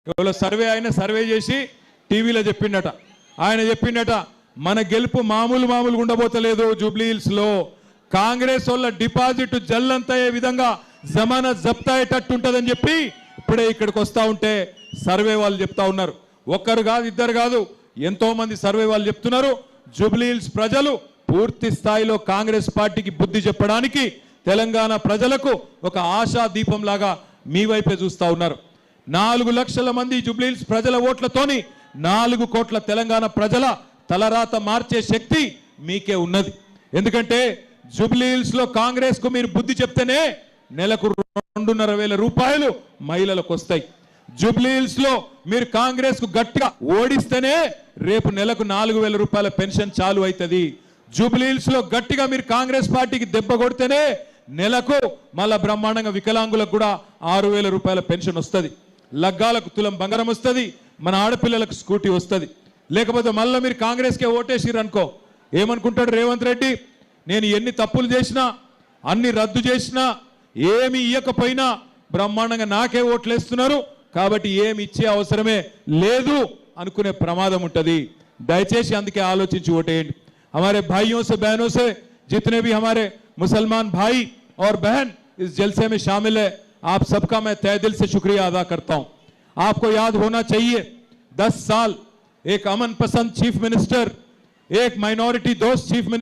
ఎవరో సర్వే చేసి టీవీలో చెప్పిండట. ఆయన చెప్పిండట మన గెలుపు మామూలుగా ఉండబోతలేదు, జూబ్లీహిల్స్ లో కాంగ్రెస్ వాళ్ళ డిపాజిట్ జల్లంతయ్యే విధంగా జమానా జప్తాయేటట్టు ఉంటుందని చెప్పి ఇప్పుడే ఇక్కడికి వస్తా ఉంటే సర్వే వాళ్ళు చెప్తా ఉన్నారు. ఒక్కరు కాదు, ఇద్దరు కాదు, ఎంతో మంది సర్వే వాళ్ళు చెప్తున్నారు. జూబ్లీహిల్స్ ప్రజలు పూర్తి స్థాయిలో కాంగ్రెస్ పార్టీకి బుద్ధి చెప్పడానికి తెలంగాణ ప్రజలకు ఒక ఆశా దీపం లాగా మీ వైపే చూస్తా ఉన్నారు. 4 లక్షల మంది జూబ్లీహిల్స్ ప్రజల ఓట్లతోని 4 కోట్ల తెలంగాణ ప్రజల తలరాత మార్చే శక్తి మీకే ఉన్నది. ఎందుకంటే జూబ్లీహిల్స్ లో కాంగ్రెస్ కు మీరు బుద్ధి చెప్తేనే నెలకు 2,500 రూపాయలు మహిళలకు వస్తాయి. జూబ్లీహిల్స్ లో మీరు కాంగ్రెస్ కు గట్టిగా ఓడిస్తేనే రేపు నెలకు 4,000 రూపాయల పెన్షన్ చాలు అవుతుంది. జూబ్లీహిల్స్ లో గట్టిగా మీరు కాంగ్రెస్ పార్టీకి దెబ్బ కొడితేనే నెలకు మళ్ళా బ్రహ్మాండంగా వికలాంగులకు కూడా 6,000 రూపాయల పెన్షన్ వస్తుంది. లగ్గాలకు తులం బంగారం వస్తుంది, మన ఆడపిల్లలకు స్కూటీ వస్తుంది. లేకపోతే మళ్ళీ మీరు కాంగ్రెస్కే ఓటేసిరు అనుకో, ఏమనుకుంటాడు రేవంత్ రెడ్డి, నేను ఎన్ని తప్పులు చేసినా అన్ని రద్దు చేసినా ఏమి ఇయ్యకపోయినా బ్రహ్మాండంగా నాకే ఓట్లేస్తున్నారు కాబట్టి ఏమి ఇచ్చే అవసరమే లేదు అనుకునే ప్రమాదం ఉంటుంది. దయచేసి అందుకే ఆలోచించి ఓటేయండి. हमारे भाइयों से बहनों से जितने भी हमारे मुसलमान भाई और बहन इस जलसे में शामिल है, आप सबका मैं तहे दिल से शुक्रिया अदा करता हूं. आपको याद होना चाहिए 10 साल एक अमन पसंद चीफ मिनिस्टर, एक माइनॉरिटी दोस्त चीफ मिनिस्टर